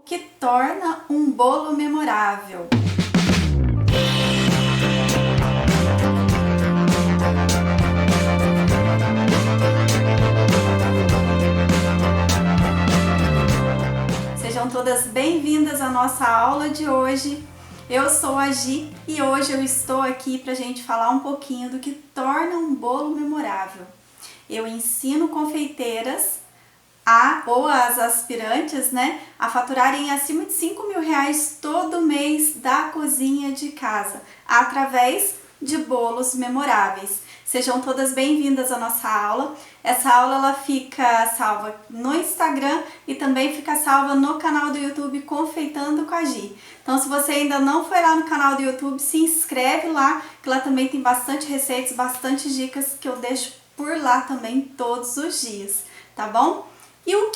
que torna um bolo memorável. Sejam todas bem-vindas à nossa aula de hoje. Eu sou a Gi e hoje eu estou aqui para a gente falar um pouquinho do que torna um bolo memorável. Eu ensino confeiteiras ou as aspirantes, a faturarem acima de R$5.000 todo mês da cozinha de casa, através de bolos memoráveis. Sejam todas bem-vindas à nossa aula. Essa aula ela fica salva no Instagram e também fica salva no canal do YouTube Confeitando com a Gi. Então, se você ainda não foi lá no canal do YouTube, se inscreve lá, que lá também tem bastante receitas, bastante dicas que eu deixo por lá também todos os dias, tá bom? E o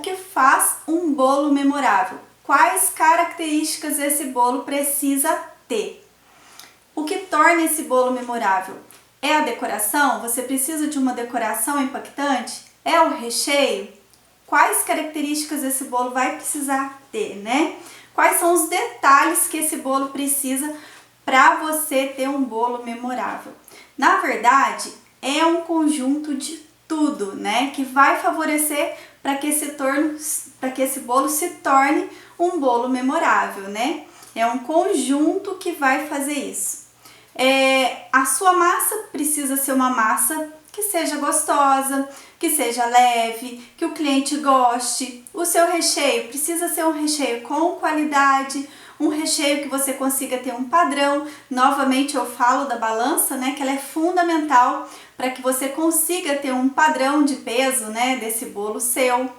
que faz um bolo memorável? Quais características esse bolo precisa ter? O que torna esse bolo memorável? É a decoração? Você precisa de uma decoração impactante? É o recheio? Quais características esse bolo vai precisar ter, Quais são os detalhes que esse bolo precisa para você ter um bolo memorável? Na verdade, é um conjunto de tudo, que vai favorecer para que esse bolo se torne um bolo memorável, É um conjunto que vai fazer isso. A sua massa precisa ser uma massa que seja gostosa, que seja leve, que o cliente goste. O seu recheio precisa ser um recheio com qualidade, um recheio que você consiga ter um padrão. Novamente eu falo da balança, que ela é fundamental para que você consiga ter um padrão de peso, desse bolo seu,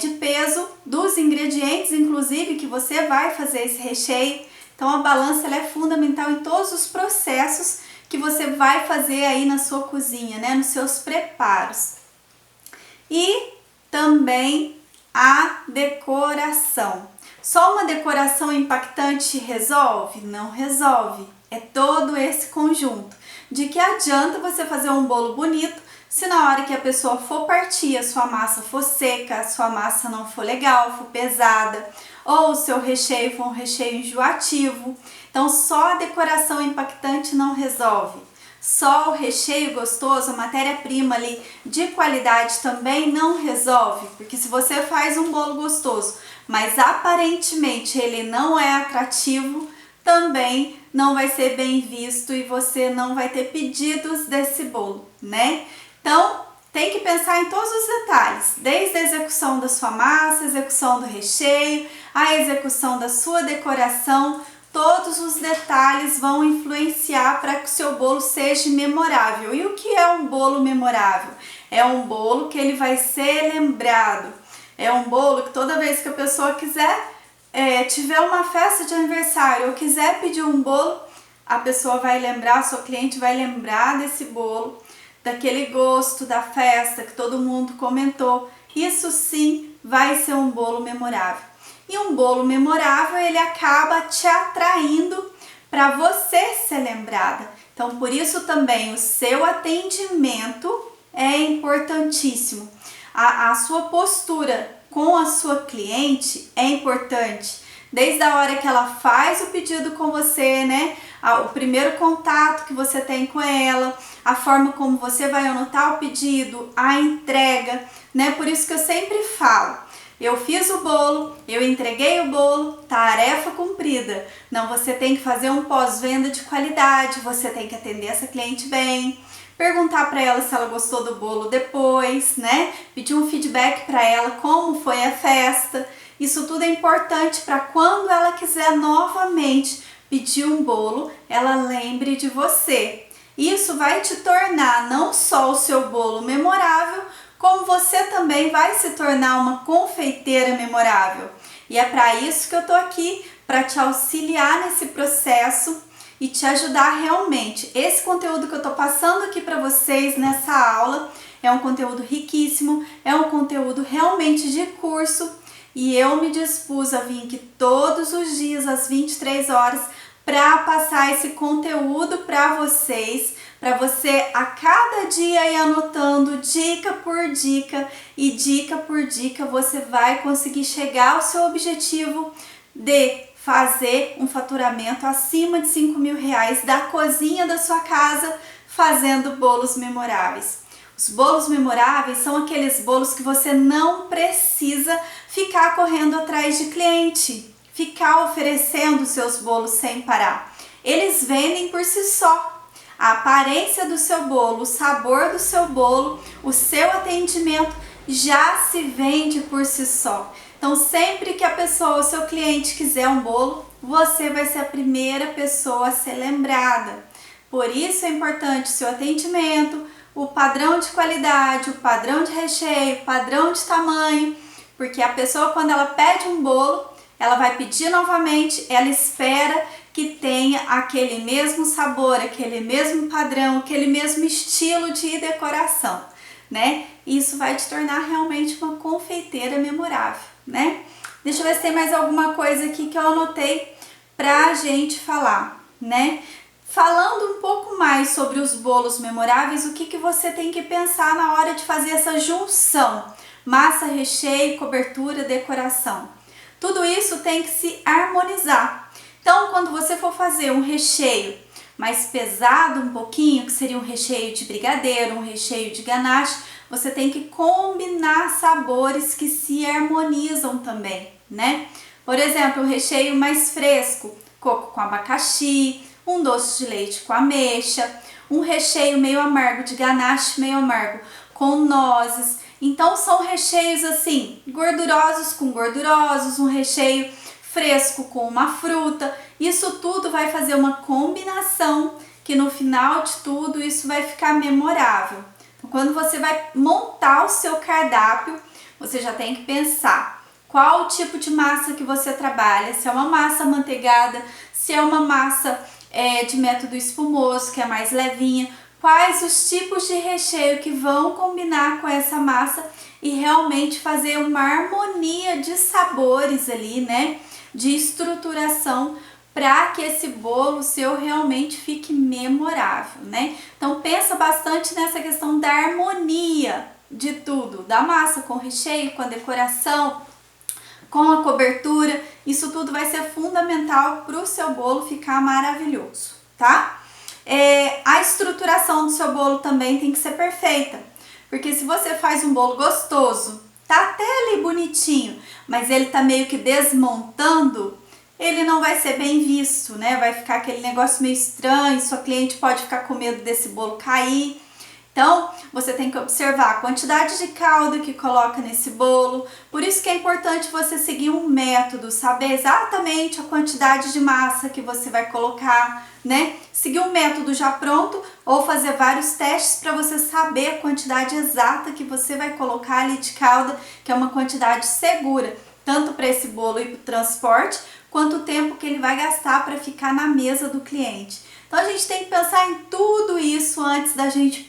de peso dos ingredientes, inclusive, que você vai fazer esse recheio. Então a balança ela é fundamental em todos os processos que você vai fazer aí na sua cozinha, nos seus preparos. E também a decoração. Só uma decoração impactante resolve? Não resolve. É todo esse conjunto. De que adianta você fazer um bolo bonito se na hora que a pessoa for partir a sua massa for seca, a sua massa não for legal, for pesada, ou o seu recheio for um recheio enjoativo. Então só a decoração impactante não resolve. Só o recheio gostoso, a matéria-prima ali de qualidade também não resolve, porque se você faz um bolo gostoso, mas aparentemente ele não é atrativo, também não vai ser bem visto e você não vai ter pedidos desse bolo, Então, tem que pensar em todos os detalhes, desde a execução da sua massa, a execução do recheio, a execução da sua decoração. Todos os detalhes vão influenciar para que o seu bolo seja memorável. E o que é um bolo memorável? É um bolo que ele vai ser lembrado. É um bolo que toda vez que a pessoa quiser, tiver uma festa de aniversário ou quiser pedir um bolo, a pessoa vai lembrar, a sua cliente vai lembrar desse bolo, daquele gosto da festa que todo mundo comentou. Isso sim vai ser um bolo memorável. E um bolo memorável, ele acaba te atraindo para você ser lembrada. Então, por isso também o seu atendimento é importantíssimo. A sua postura com a sua cliente é importante. Desde a hora que ela faz o pedido com você, o primeiro contato que você tem com ela, a forma como você vai anotar o pedido, a entrega, Por isso que eu sempre falo, eu fiz o bolo, eu entreguei o bolo, tarefa cumprida. Não, você tem que fazer um pós-venda de qualidade, você tem que atender essa cliente bem, perguntar para ela se ela gostou do bolo depois, Pedir um feedback para ela, como foi a festa. Isso tudo é importante para quando ela quiser novamente pedir um bolo, ela lembre de você. Isso vai te tornar não só o seu bolo memorável, como você também vai se tornar uma confeiteira memorável. E é para isso que eu tô aqui, para te auxiliar nesse processo e te ajudar realmente. Esse conteúdo que eu tô passando aqui para vocês nessa aula é um conteúdo riquíssimo, é um conteúdo realmente de curso, e eu me dispus a vir aqui todos os dias às 23 horas para passar esse conteúdo para vocês, para você a cada dia ir anotando dica por dica e dica por dica você vai conseguir chegar ao seu objetivo de fazer um faturamento acima de R$ 5.000 da cozinha da sua casa fazendo bolos memoráveis. Os bolos memoráveis são aqueles bolos que você não precisa ficar correndo atrás de cliente, ficar oferecendo seus bolos sem parar. Eles vendem por si só. A aparência do seu bolo, o sabor do seu bolo, o seu atendimento já se vende por si só. Então, sempre que a pessoa, o seu cliente quiser um bolo, você vai ser a primeira pessoa a ser lembrada. Por isso é importante o seu atendimento, o padrão de qualidade, o padrão de recheio, o padrão de tamanho, porque a pessoa, quando ela pede um bolo, ela vai pedir novamente, ela espera que tenha aquele mesmo sabor, aquele mesmo padrão, aquele mesmo estilo de decoração, né? Isso vai te tornar realmente uma confeiteira memorável, né? Deixa eu ver se tem mais alguma coisa aqui que eu anotei pra gente falar, né? Falando um pouco mais sobre os bolos memoráveis, o que você tem que pensar na hora de fazer essa junção? Massa, recheio, cobertura, decoração. Tudo isso tem que se harmonizar. Então, quando você for fazer um recheio mais pesado um pouquinho, que seria um recheio de brigadeiro, um recheio de ganache, você tem que combinar sabores que se harmonizam também, né? Por exemplo, um recheio mais fresco, coco com abacaxi, um doce de leite com ameixa, um recheio meio amargo de ganache, meio amargo com nozes. Então são recheios assim, gordurosos com gordurosos, um recheio fresco com uma fruta. Isso tudo vai fazer uma combinação que no final de tudo isso vai ficar memorável. Então, quando você vai montar o seu cardápio, você já tem que pensar qual o tipo de massa que você trabalha, se é uma massa amanteigada, se é uma massa de método espumoso, que é mais levinha, quais os tipos de recheio que vão combinar com essa massa e realmente fazer uma harmonia de sabores ali, né? De estruturação para que esse bolo seu realmente fique memorável, né? Então pensa bastante nessa questão da harmonia de tudo, da massa com o recheio, com a decoração, com a cobertura. Isso tudo vai ser fundamental para o seu bolo ficar maravilhoso, tá? A estruturação do seu bolo também tem que ser perfeita, porque se você faz um bolo gostoso, tá até ali bonitinho, mas ele tá meio que desmontando, ele não vai ser bem visto, né? Vai ficar aquele negócio meio estranho, sua cliente pode ficar com medo desse bolo cair. Então, você tem que observar a quantidade de calda que coloca nesse bolo. Por isso que é importante você seguir um método, saber exatamente a quantidade de massa que você vai colocar, né? Seguir um método já pronto ou fazer vários testes para você saber a quantidade exata que você vai colocar ali de calda, que é uma quantidade segura, tanto para esse bolo ir para o transporte, quanto o tempo que ele vai gastar para ficar na mesa do cliente. Então a gente tem que pensar em tudo isso antes da gente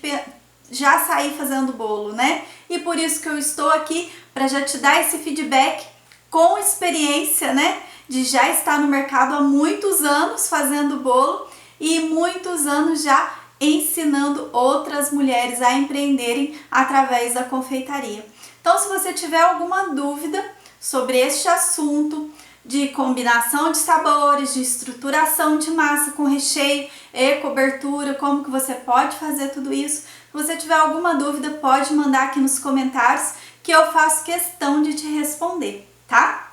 já sair fazendo bolo, né? E por isso que eu estou aqui para já te dar esse feedback com experiência, né? De já estar no mercado há muitos anos fazendo bolo e muitos anos já ensinando outras mulheres a empreenderem através da confeitaria. Então, se você tiver alguma dúvida sobre este assunto, de combinação de sabores, de estruturação de massa com recheio e cobertura, como que você pode fazer tudo isso. Se você tiver alguma dúvida, pode mandar aqui nos comentários que eu faço questão de te responder, tá?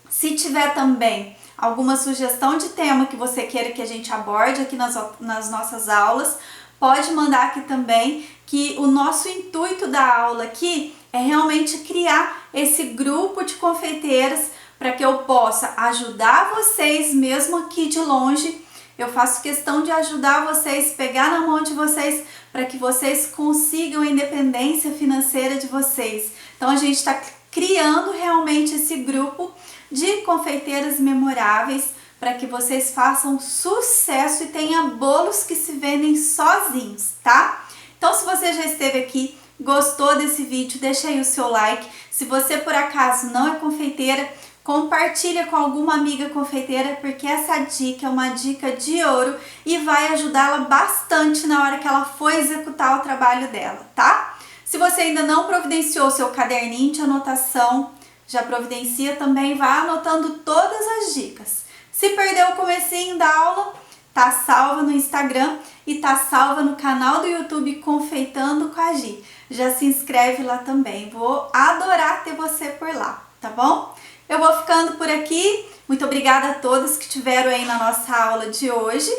Se tiver também alguma sugestão de tema que você queira que a gente aborde aqui nas nossas aulas, pode mandar aqui também, que o nosso intuito da aula aqui é realmente criar esse grupo de confeiteiras para que eu possa ajudar vocês mesmo aqui de longe. Eu faço questão de ajudar vocês, pegar na mão de vocês, para que vocês consigam a independência financeira de vocês. Então a gente está criando realmente esse grupo de confeiteiras memoráveis para que vocês façam sucesso e tenham bolos que se vendem sozinhos, tá? Então se você já esteve aqui, gostou desse vídeo, deixa aí o seu like. Se você por acaso não é confeiteira, compartilha com alguma amiga confeiteira, porque essa dica é uma dica de ouro e vai ajudá-la bastante na hora que ela for executar o trabalho dela, tá? Se você ainda não providenciou seu caderninho de anotação, já providencia também, vai anotando todas as dicas. Se perdeu o comecinho da aula, tá salva no Instagram e tá salva no canal do YouTube Confeitando com a Gi. Já se inscreve lá também, vou adorar ter você por lá, tá bom? Eu vou ficando por aqui, muito obrigada a todos que estiveram aí na nossa aula de hoje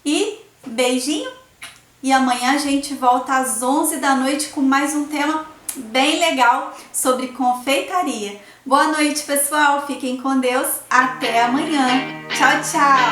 e beijinho! E amanhã a gente volta às 11 da noite com mais um tema bem legal sobre confeitaria. Boa noite, pessoal. Fiquem com Deus. Até amanhã. Tchau, tchau.